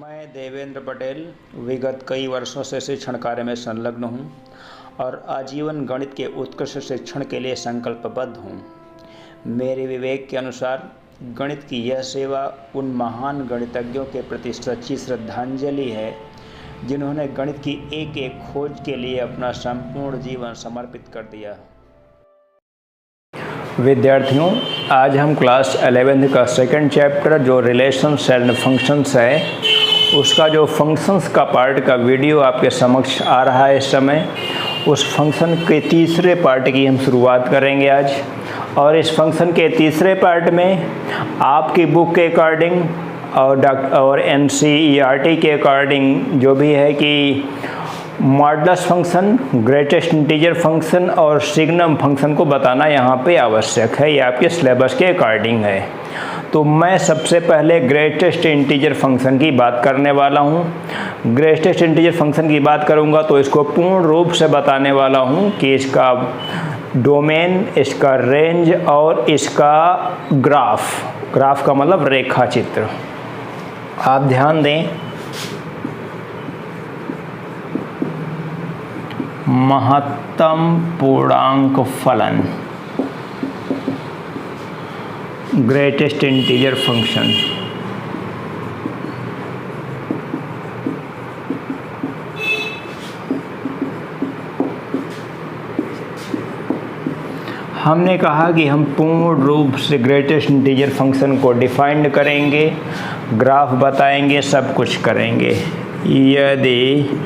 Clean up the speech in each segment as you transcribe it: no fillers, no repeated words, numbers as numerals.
मैं देवेंद्र पटेल विगत कई वर्षों से शिक्षण कार्य में संलग्न हूँ और आजीवन गणित के उत्कृष्ट शिक्षण के लिए संकल्पबद्ध हूँ। मेरे विवेक के अनुसार गणित की यह सेवा उन महान गणितज्ञों के प्रति सच्ची श्रद्धांजलि है जिन्होंने गणित की एक एक खोज के लिए अपना संपूर्ण जीवन समर्पित कर दिया। विद्यार्थियों, आज हम क्लास 11th का सेकंड चैप्टर जो रिलेशंस एंड फंक्शंस है उसका जो फंक्शंस का पार्ट का वीडियो आपके समक्ष आ रहा है इस समय, उस फंक्शन के तीसरे पार्ट की हम शुरुआत करेंगे आज। और इस फंक्शन के तीसरे पार्ट में आपकी बुक के अकॉर्डिंग और NCERT के अकॉर्डिंग जो भी है कि modulus function, greatest integer function और सिग्नम फंक्शन को बताना यहाँ पे आवश्यक है। ये आपके सिलेबस के अकॉर्डिंग है। तो मैं सबसे पहले ग्रेटेस्ट इंटीजर फंक्शन की बात करने वाला हूँ। ग्रेटेस्ट इंटीजर फंक्शन की बात करूँगा तो इसको पूर्ण रूप से बताने वाला हूँ कि इसका डोमेन, इसका रेंज और इसका ग्राफ का मतलब रेखा चित्र। आप ध्यान दें, महत्तम पूर्णांक फलन, ग्रेटेस्ट इंटीजर फंक्शन। हमने कहा कि हम पूर्ण रूप से ग्रेटेस्ट इंटीजर फंक्शन को डिफाइंड करेंगे, ग्राफ बताएंगे, सब कुछ करेंगे। यदि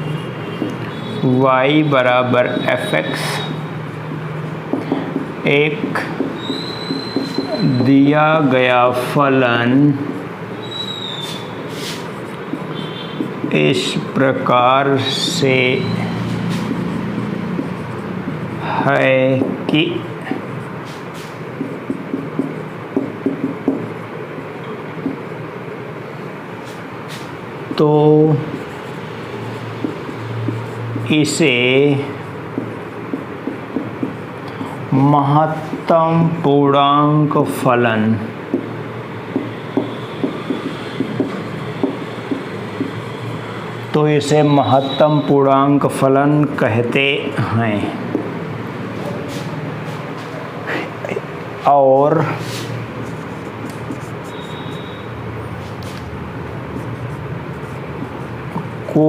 y बराबर fx एक दिया गया फलन इस प्रकार से है कि तो इसे महत्तम पूर्णांक फलन महत्तम पूर्णांक फलन कहते हैं। और को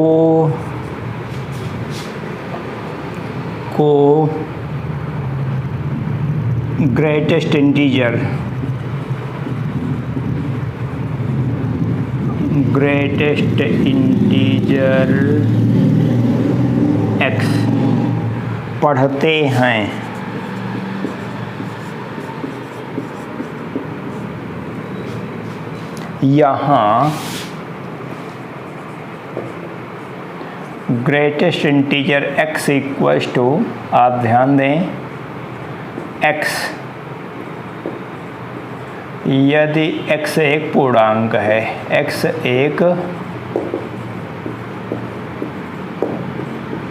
ग्रेटेस्ट इंटीजर x पढ़ते हैं। यहाँ greatest integer x equals to, आप ध्यान दें, x यदि x एक पूर्णांक है, x एक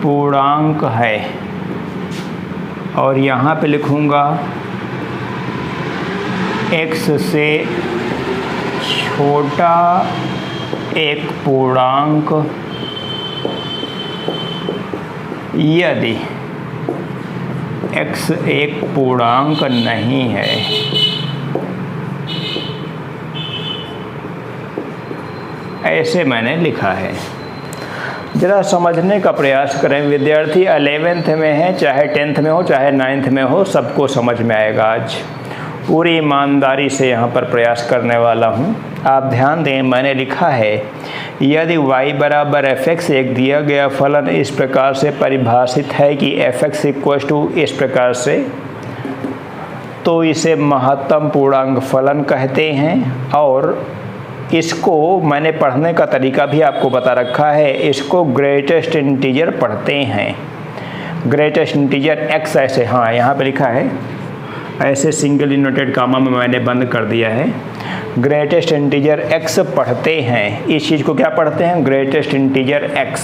पूर्णांक है और यहाँ पे लिखूँगा x से छोटा एक पूर्णांक यदि x एक पूर्णांक नहीं है। ऐसे मैंने लिखा है। ज़रा समझने का प्रयास करें विद्यार्थी। 11th में है, चाहे 10th में हो, चाहे 9th में हो, सबको समझ में आएगा। आज पूरी ईमानदारी से यहाँ पर प्रयास करने वाला हूँ। आप ध्यान दें, मैंने लिखा है यदि y बराबर fx एक दिया गया फलन इस प्रकार से परिभाषित है कि fx इक्वल टू इस प्रकार से, तो इसे महत्तम पूर्णांक फलन कहते हैं। और इसको मैंने पढ़ने का तरीका भी आपको बता रखा है। इसको ग्रेटेस्ट इंटीजर पढ़ते हैं। ग्रेटेस्ट इंटीजर x ऐसे, हाँ यहाँ पे लिखा है, ऐसे सिंगल इन्वर्टेड कामा में मैंने बंद कर दिया है। ग्रेटेस्ट इंटीजर x पढ़ते हैं। इस चीज़ को क्या पढ़ते हैं? Greatest integer x।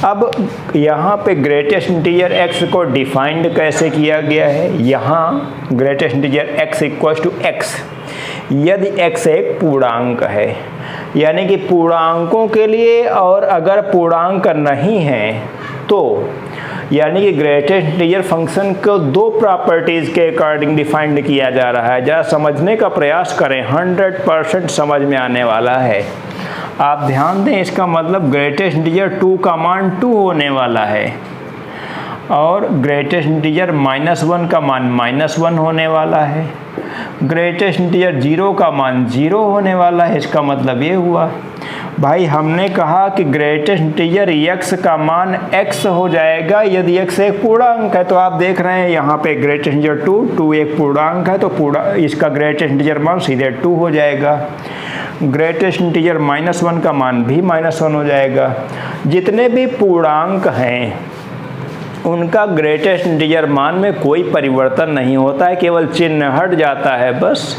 अब यहाँ पे ग्रेटेस्ट इंटीजर x को डिफाइंड कैसे किया गया है? यहाँ greatest integer x equal to x यदि x एक पूर्णांक है। यानी कि पूर्णांकों के लिए, और अगर पूर्णांक नहीं है तो यानी कि ग्रेटेस्ट इंटीजर फंक्शन को दो प्रॉपर्टीज़ के अकॉर्डिंग डिफाइंड किया जा रहा है। जरा समझने का प्रयास करें, 100% समझ में आने वाला है। आप ध्यान दें, इसका मतलब ग्रेटेस्ट इंटीजर 2 का मान 2 होने वाला है और ग्रेटेस्ट इंटीजर -1 का मान -1 होने वाला है। ग्रेटेस्ट इंटीजर 0 का मान 0 होने वाला है। इसका मतलब ये हुआ भाई, हमने कहा कि ग्रेटेस्ट इंटीजर x का मान x हो जाएगा यदि x एक पूर्णांक है। तो आप देख रहे हैं यहाँ पे ग्रेटेस्ट इंटीजर 2 एक पूर्णांक है, तो इसका ग्रेटेस्ट इंटीजर मान सीधे 2 हो जाएगा। ग्रेटेस्ट इंटीजर -1 का मान भी -1 हो जाएगा। जितने भी पूर्णांक हैं उनका ग्रेटेस्ट इंटीजर मान में कोई परिवर्तन नहीं होता है, केवल चिन्ह हट जाता है बस।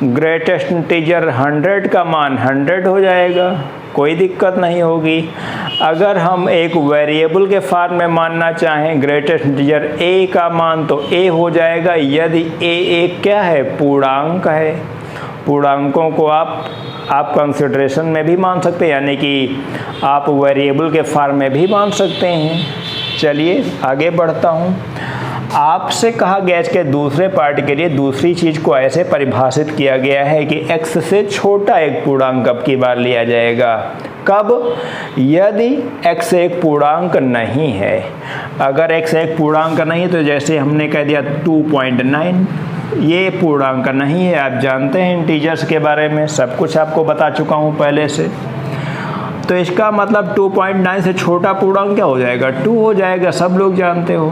ग्रेटेस्ट इंटीजर 100 का मान 100 हो जाएगा, कोई दिक्कत नहीं होगी। अगर हम एक वेरिएबल के फॉर्म में मानना चाहें ग्रेटेस्ट इंटीजर a का मान, तो a हो जाएगा यदि a एक क्या है, पूर्णांक है। पूर्णांकों को आप कंसिडरेशन में भी मान सकते हैं, यानी कि आप वेरिएबल के फॉर्म में भी मान सकते हैं। चलिए आगे बढ़ता हूँ। आपसे कहा गया इसके दूसरे पार्ट के लिए दूसरी चीज़ को ऐसे परिभाषित किया गया है कि x से छोटा एक पूर्णांक अब की बार लिया जाएगा। कब? यदि x एक पूर्णांक नहीं है। अगर x एक पूर्णांक नहीं है तो जैसे हमने कह दिया 2.9 ये पूर्णांक नहीं है। आप जानते हैं इंटीजर्स के बारे में सब कुछ आपको बता चुका हूँ पहले से। तो इसका मतलब 2.9 से छोटा पूर्णांक क्या हो जाएगा, 2 हो जाएगा, सब लोग जानते हो।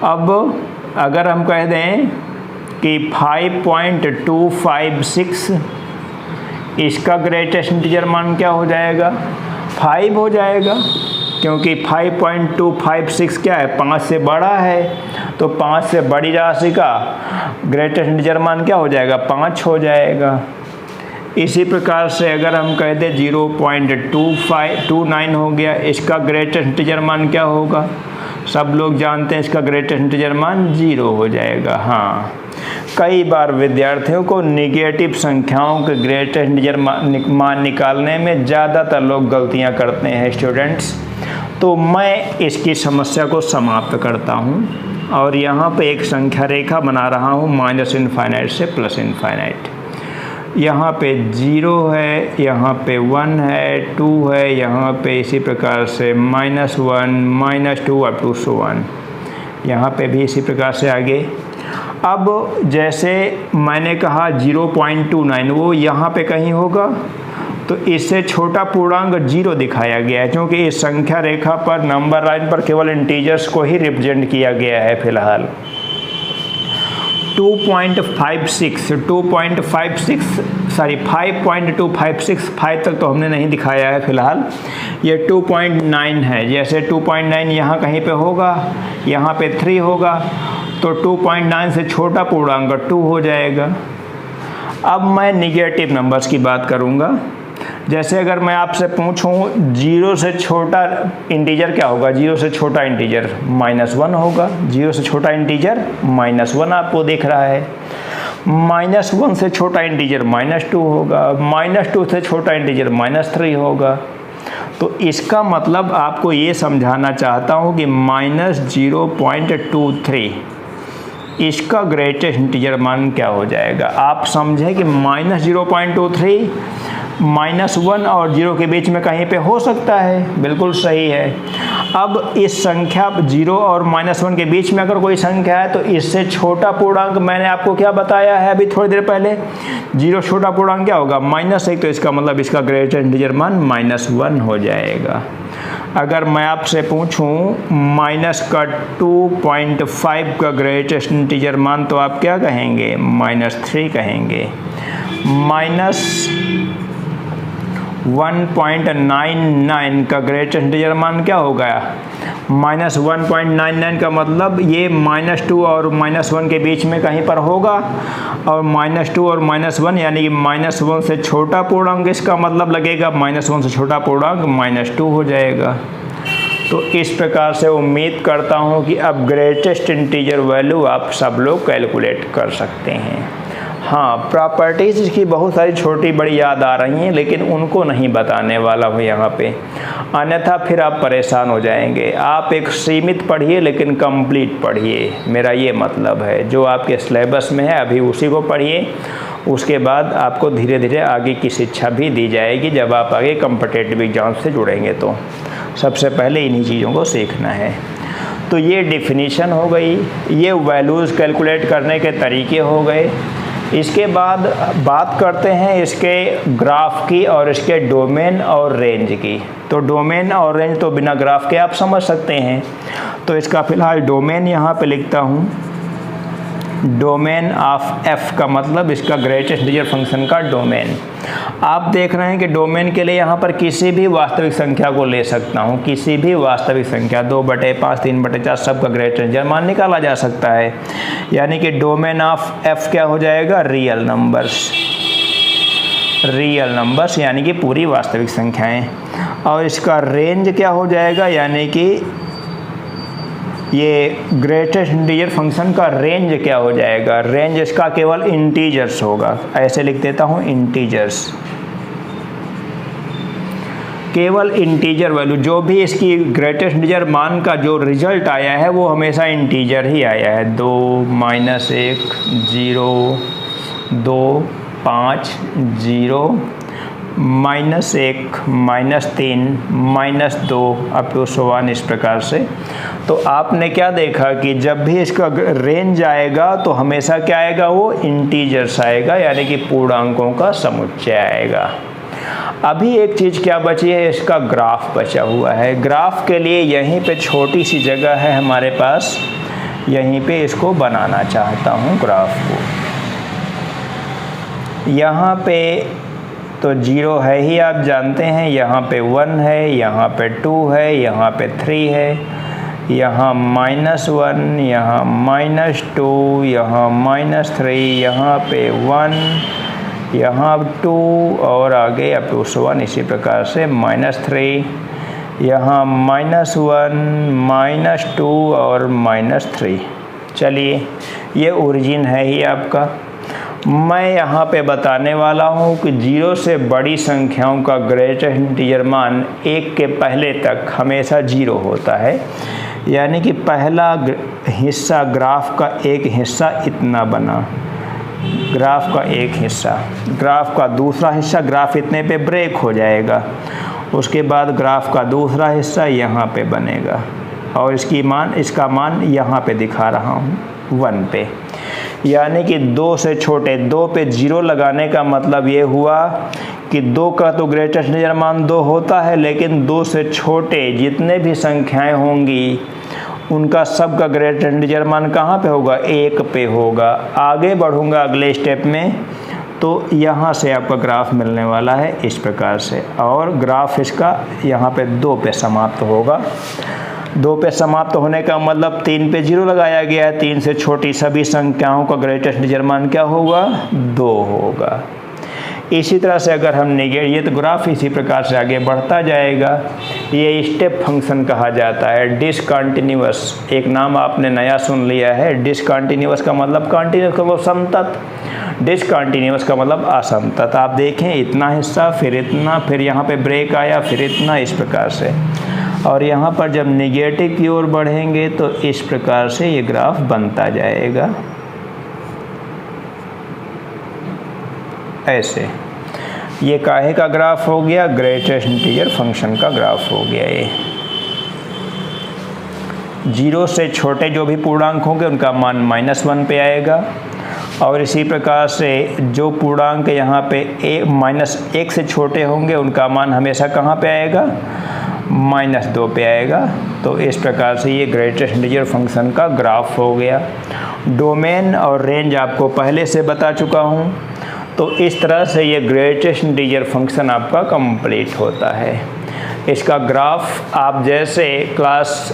अब अगर हम कह दें कि 5.256 इसका ग्रेटेस्ट इंटीजर मान क्या हो जाएगा, 5 हो जाएगा, क्योंकि 5.256 क्या है, 5 से बड़ा है। तो 5 से बड़ी राशि का ग्रेटेस्ट इंटीजर मान क्या हो जाएगा, 5 हो जाएगा। इसी प्रकार से अगर हम कह दें 0.29 हो गया, इसका ग्रेटेस्ट इंटीजर मान क्या होगा, सब लोग जानते हैं इसका ग्रेटेस्ट इंटीजर मान 0 हो जाएगा। हाँ, कई बार विद्यार्थियों को निगेटिव संख्याओं के ग्रेटेस्ट इंटीजर मान निकालने में ज़्यादातर लोग गलतियां करते हैं स्टूडेंट्स। तो मैं इसकी समस्या को समाप्त करता हूं और यहाँ पे एक संख्या रेखा बना रहा हूँ -इनफाइनाइट से +इनफाइनाइट। यहाँ पे 0 है, यहाँ पे 1 है, 2 है, यहाँ पे इसी प्रकार से -1 -2 अप टू 1, यहाँ पे भी इसी प्रकार से आगे। अब जैसे मैंने कहा 0.29 वो यहाँ पे कहीं होगा, तो इससे छोटा पूर्णांक 0 दिखाया गया है, क्योंकि इस संख्या रेखा पर नंबर लाइन पर केवल इंटीजर्स को ही रिप्रेजेंट किया गया है फिलहाल। 5.256 5 तक तो हमने नहीं दिखाया है फिलहाल, ये 2.9 है। जैसे 2.9 यहाँ कहीं पे होगा, यहाँ पे 3 होगा, तो 2.9 से छोटा पूर्णांक 2 हो जाएगा। अब मैं निगेटिव नंबर्स की बात करूँगा। जैसे अगर मैं आपसे पूछूं 0 से छोटा इंटीजर क्या होगा, 0 से छोटा इंटीजर -1 होगा। 0 से छोटा इंटीजर -1 आपको दिख रहा है। -1 से छोटा इंटीजर -2 होगा। -2 से छोटा इंटीजर -3 होगा। तो इसका मतलब आपको ये समझाना चाहता हूँ कि -0.23 इसका ग्रेटेस्ट इंटीजर मान क्या हो जाएगा। आप समझें कि -0.23 -1 और 0 के बीच में कहीं पे हो सकता है, बिल्कुल सही है। अब इस संख्या 0 और -1 के बीच में अगर कोई संख्या है तो इससे छोटा पूर्णांक मैंने आपको क्या बताया है अभी थोड़ी देर पहले, 0 छोटा पूर्णांक क्या होगा, -1, तो इसका मतलब इसका ग्रेटेस्ट इंटीजर मान -1 हो जाएगा। अगर मैं आपसे पूछूं -2.5 का ग्रेटेस्ट इंटीजर मान, तो आप क्या कहेंगे, -3 कहेंगे। -1.99 का ग्रेटेस्ट इंटीजर मान क्या होगा, -1.99 का मतलब ये -2 और -1 के बीच में कहीं पर होगा, और -2 और -1 यानी कि -1 से छोटा पूर्णांक, इसका मतलब लगेगा -1 से छोटा पूर्णांक -2 हो जाएगा। तो इस प्रकार से उम्मीद करता हूँ कि अब ग्रेटेस्ट इंटीजर वैल्यू आप सब लोग कैलकुलेट कर सकते हैं। हाँ, प्रॉपर्टीज़ इसकी बहुत सारी छोटी बड़ी याद आ रही हैं, लेकिन उनको नहीं बताने वाला हूँ यहाँ पे, अन्यथा फिर आप परेशान हो जाएंगे। आप एक सीमित पढ़िए लेकिन कंप्लीट पढ़िए, मेरा ये मतलब है। जो आपके सिलेबस में है अभी उसी को पढ़िए, उसके बाद आपको धीरे धीरे आगे की शिक्षा भी दी जाएगी जब आप आगे कॉम्पिटिटिव एग्जाम से जुड़ेंगे। तो सबसे पहले इन्हीं चीज़ों को सीखना है। तो ये डिफिनीशन हो गई, ये वैल्यूज़ कैलकुलेट करने के तरीके हो गए। इसके बाद बात करते हैं इसके ग्राफ की और इसके डोमेन और रेंज की। तो डोमेन और रेंज तो बिना ग्राफ के आप समझ सकते हैं। तो इसका फ़िलहाल डोमेन यहाँ पे लिखता हूँ। डोमेन ऑफ एफ का मतलब इसका ग्रेटेस्ट इंटीजर फंक्शन का डोमेन। आप देख रहे हैं कि डोमेन के लिए यहाँ पर किसी भी वास्तविक संख्या को ले सकता हूँ, किसी भी वास्तविक संख्या 2/5, 3/4 सबका ग्रेटेस्ट इंटीजर मान निकाला जा सकता है। यानी कि डोमेन ऑफ एफ क्या हो जाएगा, रियल नंबर्स। रियल नंबर्स यानी कि पूरी वास्तविक संख्याएँ। और इसका रेंज क्या हो जाएगा, यानी कि ये ग्रेटेस्ट इंटीजर फंक्शन का रेंज क्या हो जाएगा, रेंज इसका केवल इंटीजर्स होगा। ऐसे लिख देता हूँ, इंटीजर्स, केवल इंटीजर वैल्यू। जो भी इसकी ग्रेटेस्ट इंटीजर मान का जो रिजल्ट आया है वो हमेशा इंटीजर ही आया है। 2, -1, 0, 2, 5, 0, -1, -3, -2 अप टू 1 इस प्रकार से। तो आपने क्या देखा कि जब भी इसका रेंज आएगा तो हमेशा क्या आएगा, वो इंटीजर्स आएगा, यानी कि पूर्णांकों का समुच्चय आएगा। अभी एक चीज़ क्या बची है, इसका ग्राफ बचा हुआ है। ग्राफ के लिए यहीं पे छोटी सी जगह है हमारे पास, यहीं पे इसको बनाना चाहता हूँ ग्राफ को। यहाँ पे तो 0 है ही, आप जानते हैं। यहाँ पे 1 है, यहाँ पे 2 है, यहाँ पे 3 है, यहाँ -1, यहाँ -2, यहाँ -3, यहाँ पे 1, यहाँ 2 और आगे अप टू 1 इसी प्रकार से -3, यहाँ -1, -2 और -3। चलिए, ये ओरिजिन है ही आपका। मैं यहाँ पे बताने वाला हूँ कि 0 से बड़ी संख्याओं का ग्रेटेस्ट इंटीजर मान 1 के पहले तक हमेशा 0 होता है। यानी कि पहला हिस्सा ग्राफ का एक हिस्सा इतना बना, ग्राफ का एक हिस्सा, ग्राफ का दूसरा हिस्सा, ग्राफ इतने पे ब्रेक हो जाएगा। उसके बाद ग्राफ का दूसरा हिस्सा यहाँ पे बनेगा और इसका मान यहाँ पे दिखा रहा हूँ 1 पे। यानी कि 2 से छोटे, 2 पे 0 लगाने का मतलब ये हुआ कि 2 का तो ग्रेटेस्ट इंटीजर मान 2 होता है, लेकिन 2 से छोटे जितने भी संख्याएं होंगी उनका सबका ग्रेटेस्ट इंटीजर मान कहाँ पे होगा, 1 पे होगा। आगे बढ़ूँगा अगले स्टेप में तो यहाँ से आपका ग्राफ मिलने वाला है इस प्रकार से, और ग्राफ इसका यहाँ पे 2 पे समाप्त होगा। 2 पे समाप्त होने का मतलब 3 पे 0 लगाया गया है। 3 से छोटी सभी संख्याओं का ग्रेटेस्ट इंटीजर मान क्या होगा, 2 होगा। इसी तरह से अगर हम ये तो ग्राफ इसी प्रकार से आगे बढ़ता जाएगा। ये स्टेप फंक्शन कहा जाता है, डिसकंटिन्यूअस। एक नाम आपने नया सुन लिया है। डिसकंटिन्यूअस का मतलब कंटिन्यूअस का मतलब संतत, डिसकंटिन्यूअस का मतलब असंतत। आप देखें, इतना हिस्सा, फिर इतना, फिर यहाँ पे ब्रेक आया, फिर इतना, इस प्रकार से। और यहाँ पर जब निगेटिव की ओर बढ़ेंगे तो इस प्रकार से ये ग्राफ बनता जाएगा, ऐसे। ये काहे का ग्राफ हो गया, ग्रेटेस्ट इंटीजर फंक्शन का ग्राफ हो गया। ये 0 से छोटे जो भी पूर्णांक होंगे उनका मान -1 पे आएगा, और इसी प्रकार से जो पूर्णांक यहाँ पे -1 से छोटे होंगे उनका मान हमेशा कहाँ पे आएगा, -2 पे आएगा। तो इस प्रकार से ये ग्रेटेस्ट इंटीजर फंक्शन का ग्राफ हो गया। डोमेन और रेंज आपको पहले से बता चुका हूँ। तो इस तरह से ये ग्रेटेस्ट इंटीजर फंक्शन आपका कंप्लीट होता है। इसका ग्राफ आप जैसे क्लास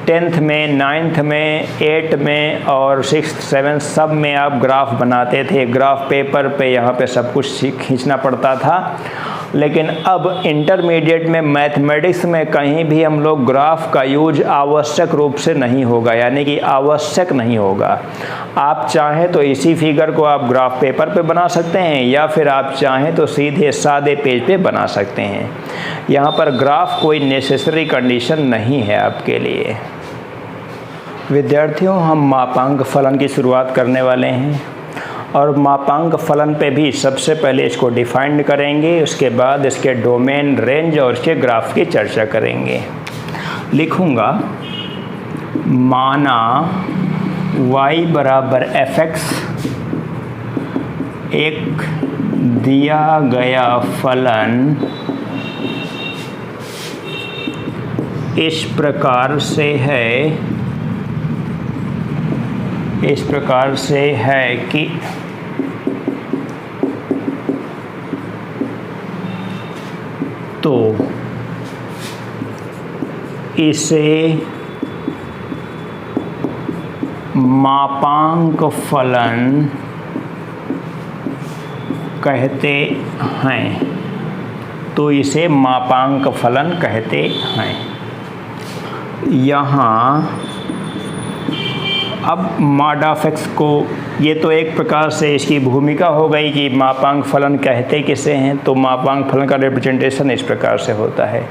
10th में, 9th में, 8th में और 6th 7th सब में आप ग्राफ बनाते थे। ग्राफ पेपर पे यहाँ पे सब कुछ खींचना पड़ता था। लेकिन अब इंटरमीडिएट में मैथमेटिक्स में कहीं भी हम लोग ग्राफ का यूज आवश्यक रूप से नहीं होगा, यानी कि आवश्यक नहीं होगा। आप चाहें तो इसी फिगर को आप ग्राफ पेपर पे बना सकते हैं या फिर आप चाहें तो सीधे सादे पेज पे बना सकते हैं। यहाँ पर ग्राफ कोई नेसेसरी कंडीशन नहीं है आपके लिए। विद्यार्थियों, हम मापांक फलन की शुरुआत करने वाले हैं और मापांक फलन पे भी सबसे पहले इसको डिफाइंड करेंगे, उसके बाद इसके डोमेन, रेंज और इसके ग्राफ की चर्चा करेंगे। लिखूँगा माना y बराबर fx एक दिया गया फलन इस प्रकार से है कि तो इसे मापांक फलन कहते हैं। तो इसे मापांक फलन कहते हैं। यहाँ अब मॉड ऑफ एक्स को, ये तो एक प्रकार से इसकी भूमिका हो गई कि मापांक फलन कहते किसे हैं, तो मापांक फलन का रिप्रेजेंटेशन इस प्रकार से होता है।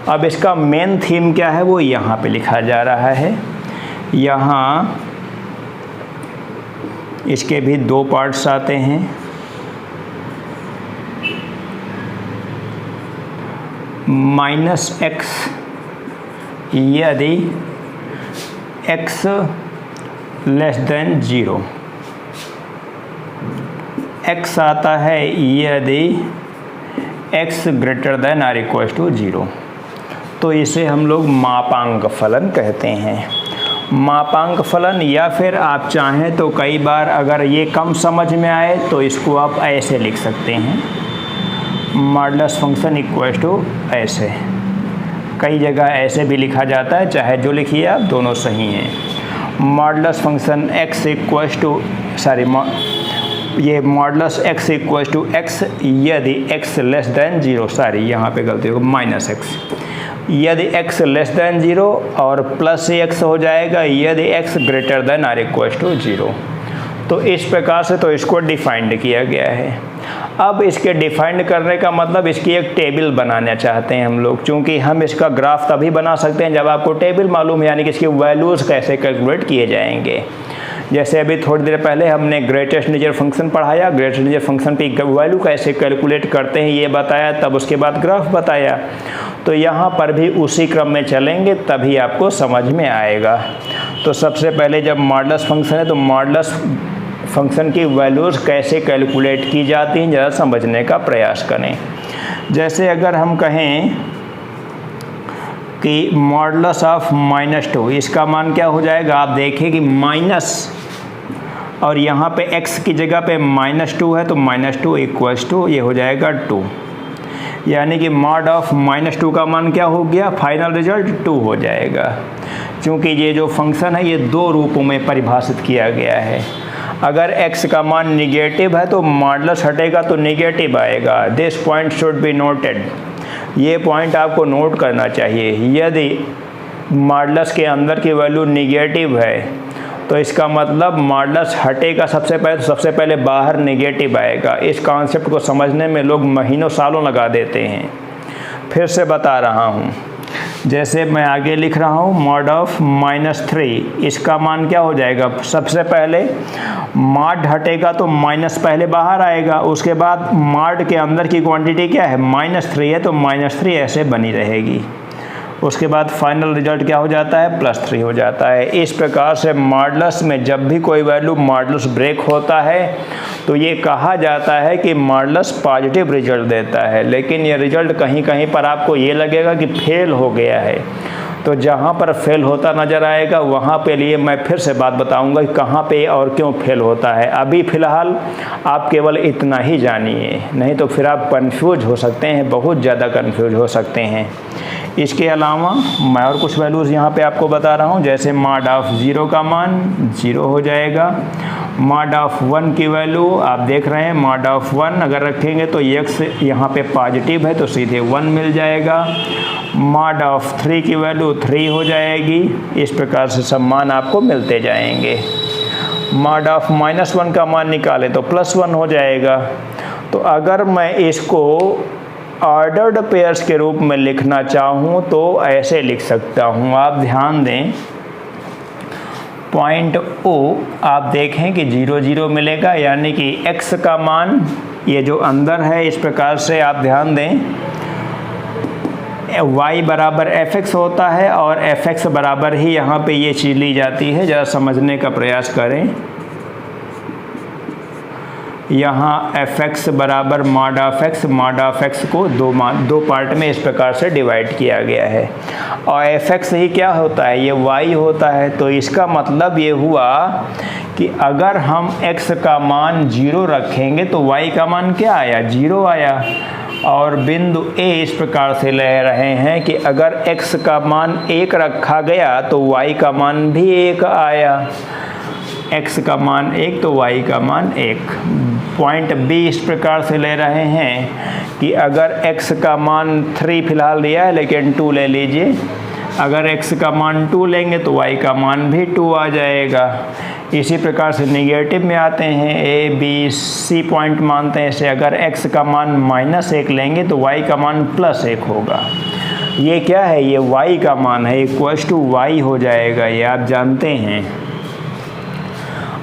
अब इसका मेन थीम क्या है वो यहाँ पे लिखा जा रहा है। यहाँ इसके भी दो पार्ट्स आते हैं। -x यदि x लेस देन 0, x आता है यदि x greater than or equal to 0, तो इसे हम लोग मापांक फलन कहते हैं। मापांक फलन, या फिर आप चाहें तो कई बार अगर ये कम समझ में आए तो इसको आप ऐसे लिख सकते हैं, मॉडुलस फंक्शन इक्वल टू ऐसे। कई जगह ऐसे भी लिखा जाता है, चाहे जो लिखिए आप, दोनों सही हैं। Modulus function x equal to ये modulus x equal to x यदि x लेस देन 0, यहाँ पे गलती हो, -x यदि x लेस देन 0 और प्लस x हो जाएगा यदि x greater than or equal to 0। तो इस प्रकार से तो इसको डिफाइंड किया गया है। अब इसके डिफाइंड करने का मतलब इसकी एक टेबल बनाना चाहते हैं हम लोग, क्योंकि हम इसका ग्राफ तभी बना सकते हैं जब आपको टेबल मालूम है, यानी कि इसकी वैल्यूज़ कैसे कैलकुलेट किए जाएंगे। जैसे अभी थोड़ी देर पहले हमने ग्रेटेस्ट इंटीजर फंक्शन पढ़ाया, ग्रेटेस्ट इंटीजर फंक्शन की वैल्यू कैसे कैलकुलेट करते हैं ये बताया, तब उसके बाद ग्राफ बताया। तो यहाँ पर भी उसी क्रम में चलेंगे तभी आपको समझ में आएगा। तो सबसे पहले जब मॉडुलस फंक्शन है तो मॉडुलस फंक्शन की वैल्यूज़ कैसे कैलकुलेट की जाती हैं ज़रा समझने का प्रयास करें। जैसे अगर हम कहें कि मॉडुलस ऑफ -2, इसका मान क्या हो जाएगा, आप देखें कि माइनस और यहाँ पे x की जगह पे -2 है तो -2 इक्वल्स टू ये हो जाएगा 2, यानी कि मॉड ऑफ -2 का मान क्या हो गया, फाइनल रिजल्ट 2 हो जाएगा। क्योंकि ये जो फंक्शन है ये दो रूपों में परिभाषित किया गया है। अगर x का मान निगेटिव है तो मॉडुलस हटेगा तो निगेटिव आएगा। This point should be noted, ये पॉइंट आपको नोट करना चाहिए। यदि मॉडुलस के अंदर की वैल्यू निगेटिव है तो इसका मतलब मॉडुलस हटेगा सबसे पहले बाहर निगेटिव आएगा। इस कॉन्सेप्ट को समझने में लोग महीनों सालों लगा देते हैं। फिर से बता रहा हूँ, जैसे मैं आगे लिख रहा हूँ मॉड ऑफ -3, इसका मान क्या हो जाएगा, सबसे पहले मॉड हटेगा तो माइनस पहले बाहर आएगा, उसके बाद मॉड के अंदर की क्वांटिटी क्या है -3 है तो -3 ऐसे बनी रहेगी। उसके बाद फाइनल रिजल्ट क्या हो जाता है, +3 हो जाता है। इस प्रकार से मॉडुलस में जब भी कोई वैल्यू मॉडुलस ब्रेक होता है तो ये कहा जाता है कि मॉडुलस पॉजिटिव रिजल्ट देता है। लेकिन ये रिजल्ट कहीं कहीं पर आपको ये लगेगा कि फेल हो गया है, तो जहाँ पर फेल होता नज़र आएगा वहाँ पे लिए मैं फिर से बात बताऊँगा कि कहाँ पे और क्यों फेल होता है। अभी फ़िलहाल आप केवल इतना ही जानिए, नहीं तो फिर आप कंफ्यूज हो सकते हैं, बहुत ज़्यादा कंफ्यूज हो सकते हैं। इसके अलावा मैं और कुछ वैल्यूज़ यहाँ पे आपको बता रहा हूँ, जैसे मॉड ऑफ 0 का मान 0 हो जाएगा। मॉड ऑफ 1 की वैल्यू आप देख रहे हैं, मॉड ऑफ 1 अगर रखेंगे तो x यहाँ पे पॉजिटिव है तो सीधे 1 मिल जाएगा। मॉड ऑफ 3 की वैल्यू 3 हो जाएगी। इस प्रकार से सब मान आपको मिलते जाएंगे। मॉड ऑफ -1 का मान निकाले तो +1 हो जाएगा। तो अगर मैं इसको ऑर्डर्ड पेयर्स के रूप में लिखना चाहूँ तो ऐसे लिख सकता हूँ। आप ध्यान दें, पॉइंट O आप देखें कि 0 0 मिलेगा, यानी कि x का मान ये जो अंदर है, इस प्रकार से आप ध्यान दें y बराबर fx होता है और fx बराबर ही यहाँ पे ये चीज़ ली जाती है। ज़रा समझने का प्रयास करें। यहाँ fx बराबर मॉड ऑफ x को दो पार्ट में इस प्रकार से डिवाइड किया गया है और fx ही क्या होता है, ये y होता है। तो इसका मतलब ये हुआ कि अगर हम x का मान 0 रखेंगे तो y का मान क्या आया, 0 आया। और बिंदु A इस प्रकार से ले रहे हैं कि अगर x का मान 1 रखा गया तो y का मान भी 1 आया। x का मान 1 तो y का मान 1। पॉइंट B इस प्रकार से ले रहे हैं कि अगर x का मान 3 फिलहाल लिया है लेकिन 2 ले लीजिए। अगर x का मान 2 लेंगे तो y का मान भी 2 आ जाएगा। इसी प्रकार से नेगेटिव में आते हैं, A B C पॉइंट मानते हैं इसे। अगर x का मान -1 लेंगे तो y का मान +1 होगा। ये क्या है, ये y का मान है, इक्वल्स टू y हो जाएगा, ये आप जानते हैं।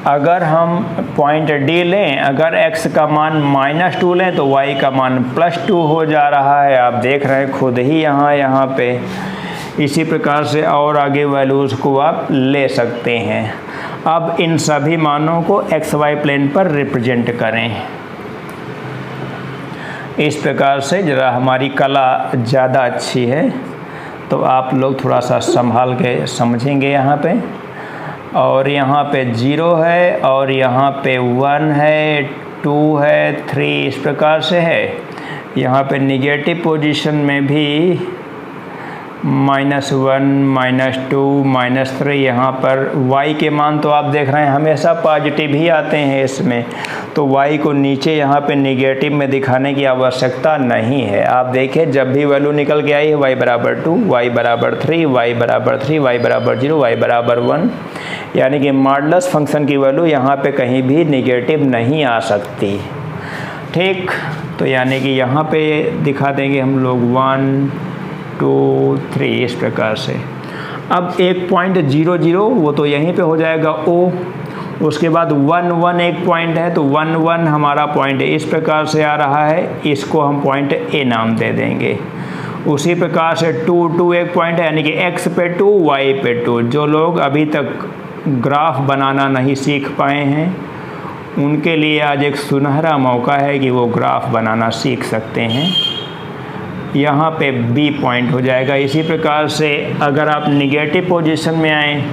अगर हम पॉइंट D लें, अगर x का मान -2 लें तो y का मान +2 हो जा रहा है। आप देख रहे हैं खुद ही यहाँ पे। इसी प्रकार से और आगे वैल्यूज़ को आप ले सकते हैं। अब इन सभी मानों को XY प्लेन पर रिप्रेजेंट करें। इस प्रकार से ज़रा हमारी कला ज़्यादा अच्छी है तो आप लोग थोड़ा सा संभाल के समझेंगे यहाँ पे। और यहाँ पे 0 है और यहाँ पे 1 है, 2 है, 3 इस प्रकार से है। यहाँ पे निगेटिव पोजीशन में भी -1, -2, -3 यहाँ पर y के मान तो आप देख रहे हैं हमेशा पॉजिटिव ही आते हैं इसमें, तो y को नीचे यहाँ पे निगेटिव में दिखाने की आवश्यकता नहीं है। आप देखें जब भी वैल्यू निकल के आई है y बराबर 2, y बराबर 3, y बराबर 3, y बराबर 0, y बराबर 1, यानी कि मॉडुलस फंक्शन की वैल्यू यहाँ पे कहीं भी निगेटिव नहीं आ सकती। ठीक, तो यानी कि यहाँ पे दिखा देंगे हम लोग 1, 2, 3 इस प्रकार से। अब एक पॉइंट 0 0 वो तो यहीं पे हो जाएगा O। उसके बाद 1 1 एक पॉइंट है तो 1 1 हमारा पॉइंट इस प्रकार से आ रहा है, इसको हम पॉइंट A नाम दे देंगे। उसी प्रकार से 2 2 एक पॉइंट है, यानी कि x पे 2 y पे 2। जो लोग अभी तक ग्राफ बनाना नहीं सीख पाए हैं उनके लिए आज एक सुनहरा मौका है कि वो ग्राफ बनाना सीख सकते हैं। यहाँ पे B पॉइंट हो जाएगा। इसी प्रकार से अगर आप निगेटिव पोजीशन में आए,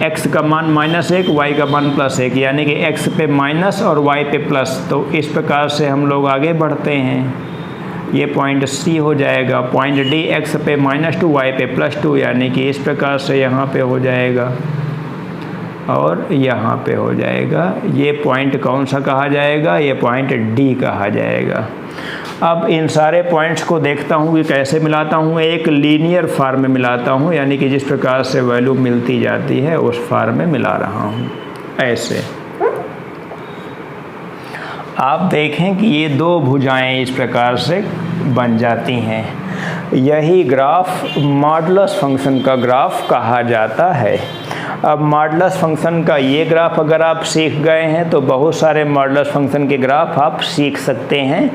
x का मान -1, y का मान +1, यानी कि x पे माइनस और y पे प्लस, तो इस प्रकार से हम लोग आगे बढ़ते हैं। ये पॉइंट C हो जाएगा। पॉइंट D x पे -2, y पे +2, यानी कि इस प्रकार से यहाँ पे हो जाएगा और यहाँ पे हो जाएगा। ये पॉइंट कौन सा कहा जाएगा, ये पॉइंट D कहा जाएगा। अब इन सारे पॉइंट्स को देखता हूँ कि कैसे मिलाता हूँ, एक लीनियर फार्म में मिलाता हूँ, यानी कि जिस प्रकार से वैल्यू मिलती जाती है उस फार्म में मिला रहा हूँ। ऐसे आप देखें कि ये दो भुजाएं इस प्रकार से बन जाती हैं। यही ग्राफ मॉडुलस फंक्शन का ग्राफ कहा जाता है। अब मॉडुलस फंक्शन का ये ग्राफ अगर आप सीख गए हैं तो बहुत सारे मॉडुलस फंक्शन के ग्राफ आप सीख सकते हैं।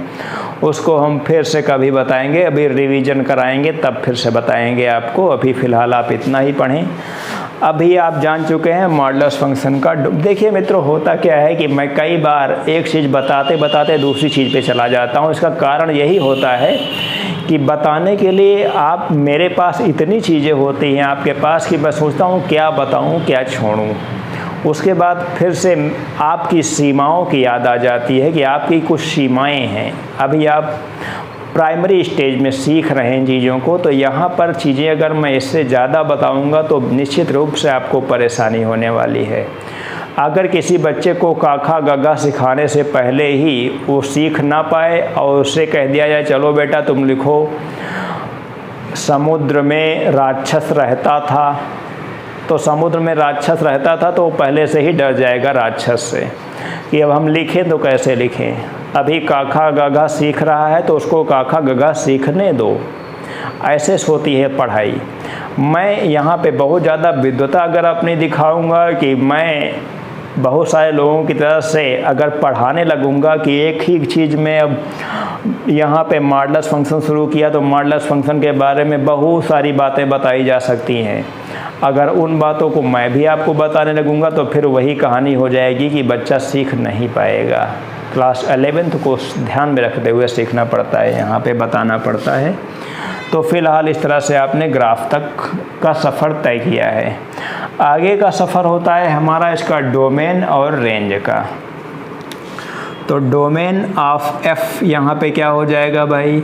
उसको हम फिर से कभी बताएंगे, अभी रिवीजन कराएंगे तब फिर से बताएंगे आपको। अभी फ़िलहाल आप इतना ही पढ़ें। अभी आप जान चुके हैं मॉडुलस फंक्शन का। देखिए मित्रों, होता क्या है कि मैं कई बार एक चीज़ बताते बताते दूसरी चीज़ पे चला जाता हूँ। इसका कारण यही होता है कि बताने के लिए आप मेरे पास इतनी चीज़ें होती हैं आपके पास कि मैं सोचता हूँ क्या बताऊँ क्या छोड़ूँ। उसके बाद फिर से आपकी सीमाओं की याद आ जाती है कि आपकी कुछ सीमाएं हैं। अभी आप प्राइमरी स्टेज में सीख रहे हैं चीज़ों को, तो यहाँ पर चीज़ें अगर मैं इससे ज़्यादा बताऊँगा तो निश्चित रूप से आपको परेशानी होने वाली है। अगर किसी बच्चे को काखा गगा सिखाने से पहले ही वो सीख ना पाए और उससे कह दिया जाए चलो बेटा तुम लिखो, समुद्र में राक्षस रहता था, तो समुद्र में राक्षस रहता था तो वो पहले से ही डर जाएगा राक्षस से कि अब हम लिखें तो कैसे लिखें। अभी काखा गगा सीख रहा है तो उसको काखा गगा सीखने दो। ऐसे होती है पढ़ाई। मैं यहाँ पे बहुत ज़्यादा विद्वता अगर अपनी दिखाऊंगा कि मैं बहुत सारे लोगों की तरह से अगर पढ़ाने लगूंगा कि एक ही चीज़ में अब यहाँ पे मॉडुलस फंक्शन शुरू किया तो मॉडुलस फंक्शन के बारे में बहुत सारी बातें बताई जा सकती हैं। अगर उन बातों को मैं भी आपको बताने लगूंगा तो फिर वही कहानी हो जाएगी कि बच्चा सीख नहीं पाएगा। क्लास 11th को ध्यान में रखते हुए सीखना पड़ता है, यहाँ पे बताना पड़ता है। तो फ़िलहाल इस तरह से आपने ग्राफ तक का सफ़र तय किया है। आगे का सफ़र होता है हमारा इसका डोमेन और रेंज का। तो डोमेन ऑफ एफ यहाँ पे क्या हो जाएगा भाई?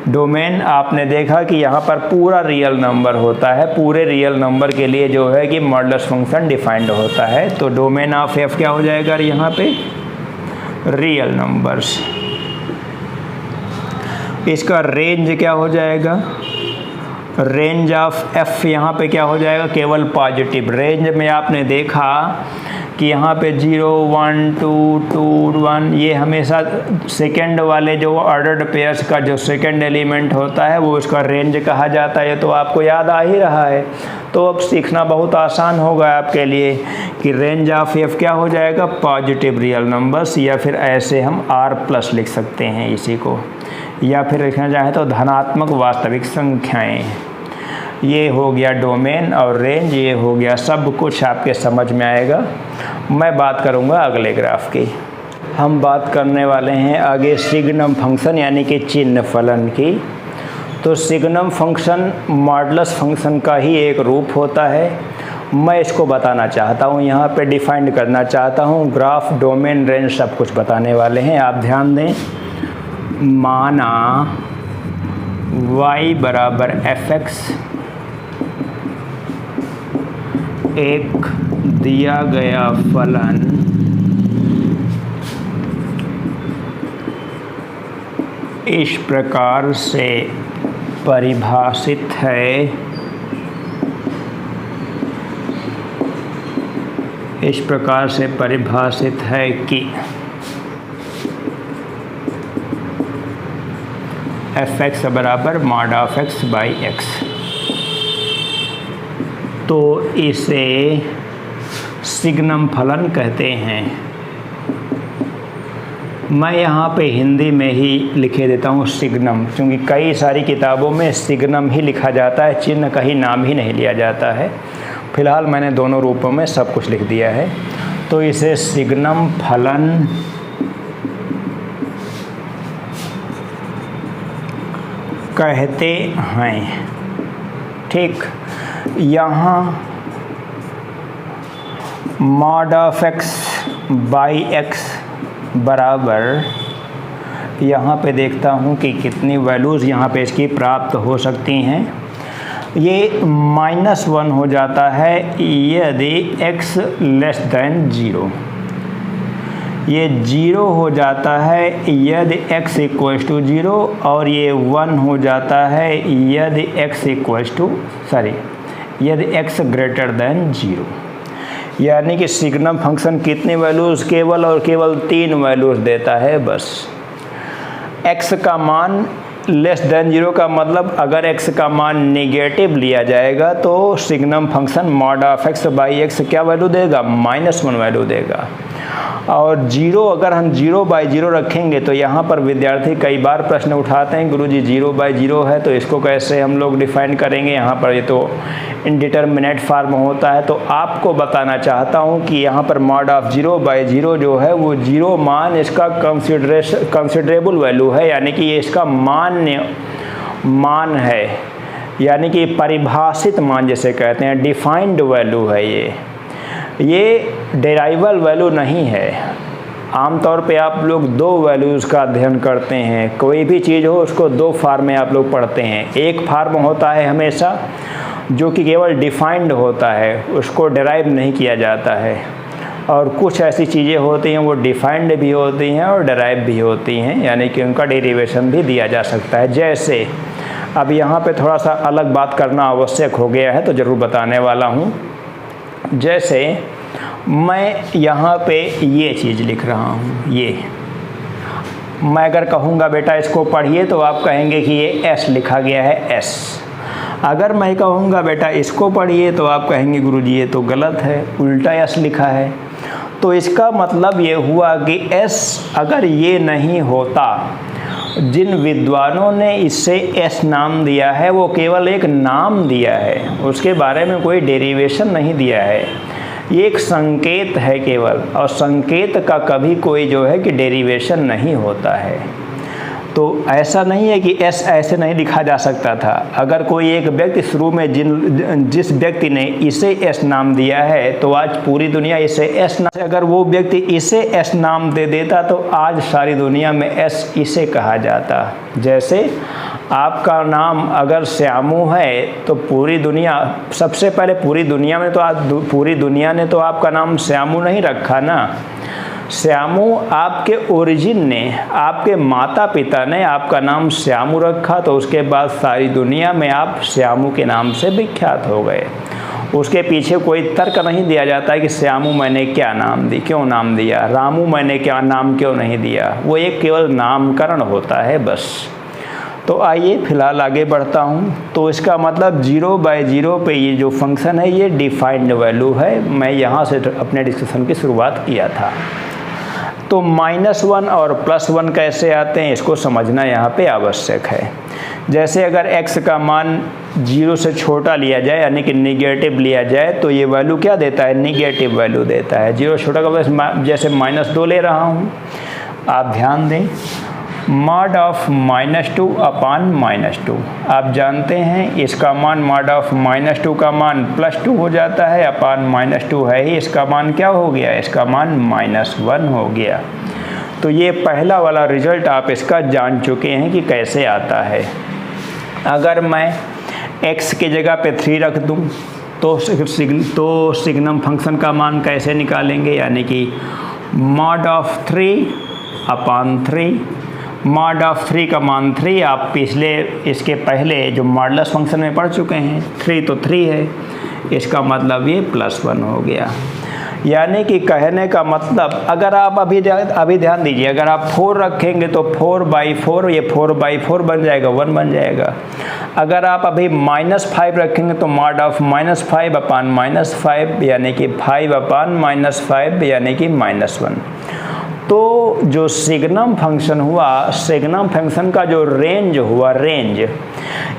डोमेन आपने देखा कि यहाँ पर पूरा रियल नंबर होता है। पूरे रियल नंबर के लिए जो है कि मॉडुलस फंक्शन डिफाइंड होता है। तो डोमेन ऑफ एफ क्या हो जाएगा यहाँ पे? Real numbers. इसका रेंज क्या हो जाएगा? रेंज ऑफ एफ यहाँ पे क्या हो जाएगा? केवल पॉजिटिव। रेंज में आपने देखा कि यहाँ पे 0 1 2 2 1 ये हमेशा सेकेंड वाले जो ऑर्डर्ड पेयर्स का जो सेकेंड एलिमेंट होता है वो इसका रेंज कहा जाता है। तो आपको याद आ ही रहा है, तो अब सीखना बहुत आसान होगा आपके लिए कि रेंज ऑफ एफ क्या हो जाएगा? पॉजिटिव रियल नंबर्स, या फिर ऐसे हम आर प्लस लिख सकते हैं इसी को, या फिर लिखना चाहें तो धनात्मक वास्तविक संख्याएं। ये हो गया डोमेन और रेंज, ये हो गया सब कुछ आपके समझ में आएगा। मैं बात करूँगा अगले ग्राफ की। हम बात करने वाले हैं आगे सिग्नम फंक्शन यानी कि चिन्ह फलन की। तो सिग्नम फंक्शन मॉडुलस फंक्शन का ही एक रूप होता है। मैं इसको बताना चाहता हूँ, यहाँ पे डिफाइंड करना चाहता हूँ। ग्राफ, डोमेन, रेंज सब कुछ बताने वाले हैं, आप ध्यान दें। माना y बराबर fx एक दिया गया फलन इस प्रकार से परिभाषित है, इस प्रकार से परिभाषित है कि fx बराबर mod of x by x। तो इसे सिग्नम फलन कहते हैं। मैं यहाँ पे हिंदी में ही लिखे देता हूँ सिग्नम, क्योंकि कई सारी किताबों में सिग्नम ही लिखा जाता है, चिन्ह का ही नाम ही नहीं लिया जाता है। फिलहाल मैंने दोनों रूपों में सब कुछ लिख दिया है। तो इसे सिग्नम फलन कहते हैं। ठीक, यहाँ mod of x by x बराबर, यहाँ पे देखता हूँ कि कितनी वैल्यूज़ यहाँ पे इसकी प्राप्त हो सकती हैं। ये -1 हो जाता है यदि x लेस दैन 0। ये 0 हो जाता है यदि x इक्वल्स टू 0, और ये 1 हो जाता है यदि x इक्वल्स टू यदि x ग्रेटर दैन 0। यानी कि सिग्नम फंक्शन कितनी वैल्यूज़? केवल और केवल 3 वैल्यूज़ देता है बस। x का मान लेस देन 0 का मतलब अगर x का मान नेगेटिव लिया जाएगा तो signum function mod of x by x क्या वैल्यू देगा? -1 वैल्यू देगा। और 0 अगर हम 0 बाई 0 रखेंगे तो यहाँ पर विद्यार्थी कई बार प्रश्न उठाते हैं, गुरुजी 0 बाई 0 है तो इसको कैसे हम लोग डिफाइन करेंगे? यहाँ पर ये तो इनडिटर्मिनेट फार्म होता है। तो आपको बताना चाहता हूँ कि यहाँ पर मॉड ऑफ 0 बाई 0 जो है वो 0 मान इसका कंसिडरेबल वैल्यू है, यानी कि ये इसका मान्य मान है, यानी कि परिभाषित मान जिसे कहते हैं, डिफाइंड वैल्यू है ये डेराइवल वैल्यू नहीं है। आमतौर पे आप लोग दो वैल्यूज़ का अध्ययन करते हैं, कोई भी चीज़ हो उसको दो फार्म में आप लोग पढ़ते हैं। एक फार्म होता है हमेशा जो कि केवल डिफाइंड होता है, उसको डेराइव नहीं किया जाता है, और कुछ ऐसी चीज़ें होती हैं वो डिफाइंड भी होती हैं और डेराइव भी होती हैं, यानी कि उनका डेरिवेशन भी दिया जा सकता है। जैसे अब यहाँ पे थोड़ा सा अलग बात करना आवश्यक हो गया है तो ज़रूर बताने वाला हूँ। जैसे मैं यहाँ पे ये चीज़ लिख रहा हूँ, ये मैं अगर कहूँगा बेटा इसको पढ़िए तो आप कहेंगे कि ये एस लिखा गया है, एस। अगर मैं कहूँगा बेटा इसको पढ़िए तो आप कहेंगे गुरुजी ये तो गलत है, उल्टा एस लिखा है। तो इसका मतलब ये हुआ कि एस अगर ये नहीं होता, जिन विद्वानों ने इससे एस नाम दिया है वो केवल एक नाम दिया है, उसके बारे में कोई डेरिवेशन नहीं दिया है, ये एक संकेत है केवल, और संकेत का कभी कोई जो है कि डेरिवेशन नहीं होता है। तो ऐसा नहीं है कि एस ऐसे नहीं लिखा जा सकता था। अगर कोई एक व्यक्ति शुरू में जिस व्यक्ति ने इसे एस नाम दिया है तो आज पूरी दुनिया इसे एस नाम, अगर वो व्यक्ति इसे एस नाम दे देता तो आज सारी दुनिया में एस इसे कहा जाता। जैसे आपका नाम अगर श्यामू है तो पूरी दुनिया, सबसे पहले पूरी दुनिया में तो आज पूरी दुनिया ने तो आपका नाम श्यामू नहीं रखा ना। श्यामू आपके ओरिजिन ने, आपके माता पिता ने आपका नाम श्यामू रखा, तो उसके बाद सारी दुनिया में आप श्यामू के नाम से विख्यात हो गए। उसके पीछे कोई तर्क नहीं दिया जाता है कि श्यामू मैंने क्या नाम दी, क्यों नाम दिया, रामू मैंने क्या नाम क्यों नहीं दिया, वो एक केवल नामकरण होता है बस। तो आइए फिलहाल आगे बढ़ता हूँ। तो इसका मतलब 0/0 पे ये जो फंक्शन है ये डिफाइंड वैल्यू है। मैं यहाँ से अपने डिस्कशन की शुरुआत किया था। तो -1 और +1 कैसे आते हैं इसको समझना यहाँ पे आवश्यक है। जैसे अगर x का मान 0 से छोटा लिया जाए, यानी कि निगेटिव लिया जाए, तो ये वैल्यू क्या देता है, निगेटिव वैल्यू देता है। 0 छोटा का जैसे -2 ले रहा हूँ, आप ध्यान दें, मॉड ऑफ -2 अपान -2, आप जानते हैं इसका मान मॉड ऑफ -2 का मान +2 हो जाता है, अपान -2 है ही, इसका मान क्या हो गया, इसका मान -1 हो गया। तो ये पहला वाला रिजल्ट आप इसका जान चुके हैं कि कैसे आता है। अगर मैं x की जगह पे 3 रख दूं तो सिग्नम फंक्शन का मान कैसे निकालेंगे, यानी कि mod of 3 upon 3, mod of 3 का मान 3, आप पिछले इसके पहले जो मॉडुलस फंक्शन में पढ़ चुके हैं, 3 तो 3 है, इसका मतलब ये +1 हो गया। यानी कि कहने का मतलब, अगर आप अभी ध्यान दीजिए, अगर आप 4 रखेंगे तो 4/4, ये 4/4 बन जाएगा, 1 बन जाएगा। अगर आप अभी -5 रखेंगे तो मॉड ऑफ -5 अपान -5, यानी कि 5 अपान -5, यानी कि -1। तो जो सिग्नम फंक्शन हुआ, सिग्नम फंक्शन का जो रेंज हुआ, रेंज,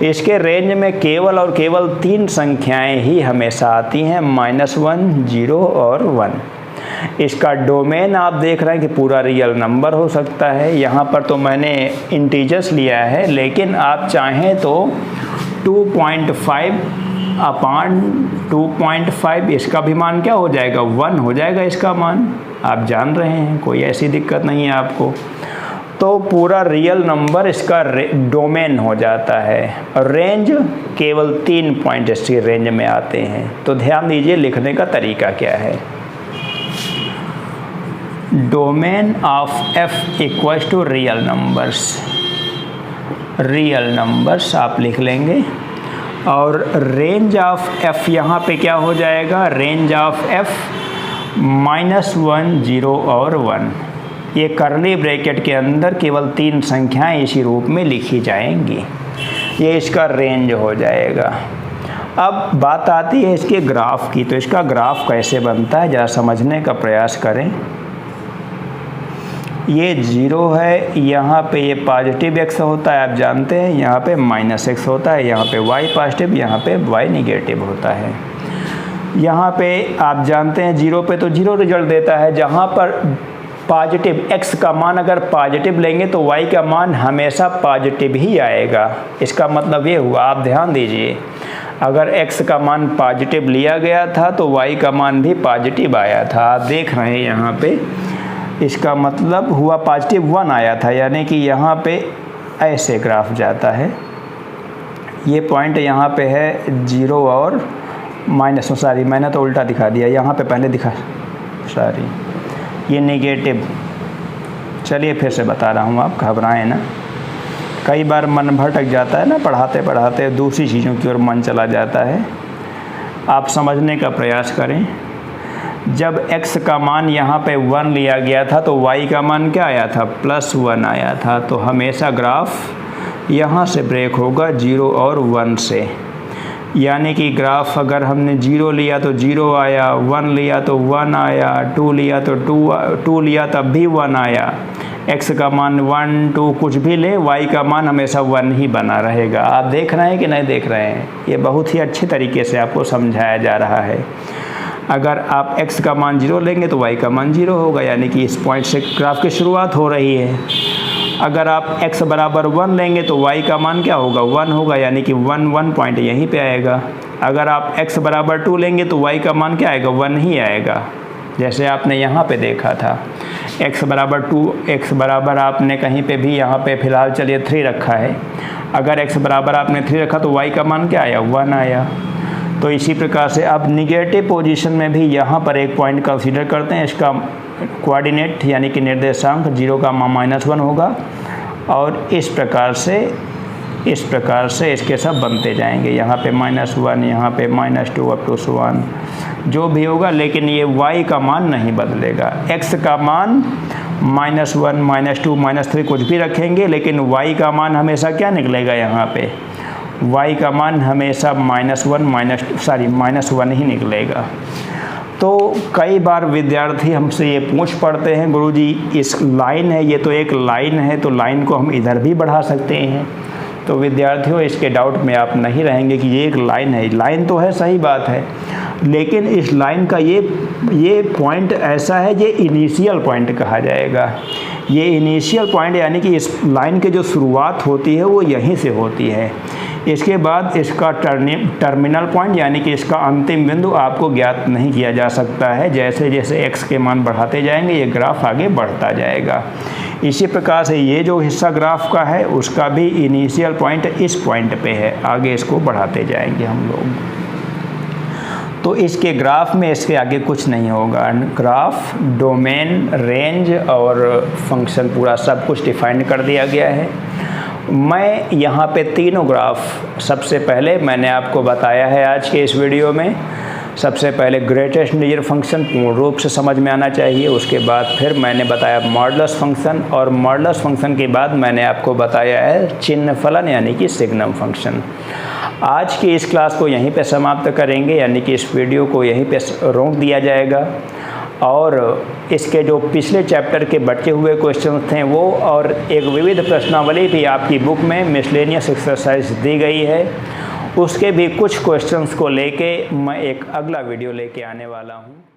इसके रेंज में केवल और केवल 3 संख्याएं ही हमेशा आती हैं, -1, 0 और 1। इसका डोमेन आप देख रहे हैं कि पूरा रियल नंबर हो सकता है। यहाँ पर तो मैंने इंटीजर्स लिया है, लेकिन आप चाहें तो 2.5 अपान 2.5, इसका भी मान क्या हो जाएगा, 1 हो जाएगा इसका मान, आप जान रहे हैं, कोई ऐसी दिक्कत नहीं है आपको। तो पूरा रियल नंबर इसका डोमेन हो जाता है, और रेंज केवल 3 पॉइंट इसकी रेंज में आते हैं। तो ध्यान दीजिए लिखने का तरीका क्या है। Domain of f equals to real numbers आप लिख लेंगे, और रेंज ऑफ f यहाँ पे क्या हो जाएगा, रेंज ऑफ f -1, 0 और 1। ये कर्ली ब्रैकेट के अंदर केवल 3 संख्याएं इसी रूप में लिखी जाएंगी, ये इसका रेंज हो जाएगा। अब बात आती है इसके ग्राफ की। तो इसका ग्राफ कैसे बनता है ज़रा समझने का प्रयास करें। ये 0 है, यहाँ पे ये पॉजिटिव x होता है, आप जानते हैं, यहाँ पे -x होता है, यहाँ पे y पॉजिटिव, यहाँ पे y निगेटिव होता है। यहाँ पे आप जानते हैं 0 पे तो 0 रिजल्ट देता है, जहाँ पर पॉजिटिव x का मान अगर पॉजिटिव लेंगे तो y का मान हमेशा पॉजिटिव ही आएगा। इसका मतलब ये हुआ, आप ध्यान दीजिए, अगर x का मान पॉजिटिव लिया गया था तो y का मान भी पॉजिटिव आया था। आप देख रहे हैं यहाँ पे, इसका मतलब हुआ पॉजिटिव 1 आया था, यानी कि यहाँ पे ऐसे ग्राफ जाता है। ये पॉइंट यहाँ पे है 0 और माइनस, सॉरी मैंने तो उल्टा दिखा दिया, यहाँ पे पहले दिखा, सॉरी ये नेगेटिव। चलिए फिर से बता रहा हूँ, आप घबराएं ना, कई बार मन भटक जाता है ना, पढ़ाते पढ़ाते दूसरी चीज़ों की ओर मन चला जाता है। आप समझने का प्रयास करें। जब x का मान यहाँ पे 1 लिया गया था तो y का मान क्या आया था, +1 आया था। तो हमेशा ग्राफ यहाँ से ब्रेक होगा 0 और 1 से, यानी कि ग्राफ अगर हमने 0 लिया तो 0 आया, 1 लिया तो 1 आया, 2 लिया तो 2 लिया तब भी 1 आया। x का मान 1 2 कुछ भी ले, y का मान हमेशा 1 ही बना रहेगा। आप देख रहे हैं कि नहीं देख रहे हैं? ये बहुत ही अच्छे तरीके से आपको समझाया जा रहा है। अगर आप x का मान 0 लेंगे तो y का मान 0 होगा, यानी कि इस पॉइंट से ग्राफ की शुरुआत हो रही है। अगर आप x बराबर 1 लेंगे तो y का मान क्या होगा, 1 होगा, यानी कि 1 पॉइंट यहीं पे आएगा। अगर आप x बराबर 2 लेंगे तो y का मान क्या आएगा, 1 ही आएगा, जैसे आपने यहाँ पे देखा था। x बराबर 2, x बराबर आपने कहीं पे भी यहाँ पे फ़िलहाल चलिए 3 रखा है। अगर x बराबर आपने 3 रखा तो y का मान क्या आया, 1 आया। तो इसी प्रकार से अब निगेटिव पोजीशन में भी यहाँ पर एक पॉइंट कंसीडर करते हैं। इसका कोऑर्डिनेट यानी कि निर्देशांक 0 का मान -1 होगा, और इस प्रकार से इसके सब बनते जाएंगे। यहाँ पे -1, यहाँ पे -2 अप टू 1 जो भी होगा, लेकिन ये y का मान नहीं बदलेगा। x का मान -1 -2 -3 कुछ भी रखेंगे, लेकिन y का मान हमेशा क्या निकलेगा, यहाँ पे y का मान हमेशा -1 ही निकलेगा। तो कई बार विद्यार्थी हमसे ये पूछ पड़ते हैं, गुरुजी इस लाइन है, ये तो एक लाइन है, तो लाइन को हम इधर भी बढ़ा सकते हैं। तो विद्यार्थियों, इसके डाउट में आप नहीं रहेंगे कि ये एक लाइन है। लाइन तो है, सही बात है, लेकिन इस लाइन का ये पॉइंट ऐसा है, ये इनिशियल पॉइंट कहा जाएगा। ये इनिशियल पॉइंट यानी कि इस लाइन की जो शुरुआत होती है वो यहीं से होती है। इसके बाद इसका टर्मिनल पॉइंट यानी कि इसका अंतिम बिंदु आपको ज्ञात नहीं किया जा सकता है। जैसे जैसे x के मान बढ़ाते जाएंगे ये ग्राफ आगे बढ़ता जाएगा। इसी प्रकार से ये जो हिस्सा ग्राफ का है उसका भी इनिशियल पॉइंट इस पॉइंट पे है, आगे इसको बढ़ाते जाएंगे हम लोग। तो इसके ग्राफ में इसके आगे कुछ नहीं होगा। ग्राफ, डोमेन, रेंज और फंक्शन पूरा सब कुछ डिफाइन कर दिया गया है। मैं यहाँ पे तीनों ग्राफ सबसे पहले मैंने आपको बताया है आज के इस वीडियो में। सबसे पहले ग्रेटेस्ट इंटीजर फंक्शन पूर्ण रूप से समझ में आना चाहिए। उसके बाद फिर मैंने बताया मॉडुलस फंक्शन, और मॉडुलस फंक्शन के बाद मैंने आपको बताया है चिन्ह फलन यानी कि सिग्नम फंक्शन। आज की इस क्लास को यहीं पे समाप्त करेंगे, यानी कि इस वीडियो को यहीं पे रोक दिया जाएगा। और इसके जो पिछले चैप्टर के बचे हुए क्वेश्चन थे वो और एक विविध प्रश्नावली भी आपकी बुक में मिसलेनियस एक्सरसाइज दी गई है, उसके भी कुछ क्वेश्चंस को लेके मैं एक अगला वीडियो लेके आने वाला हूँ।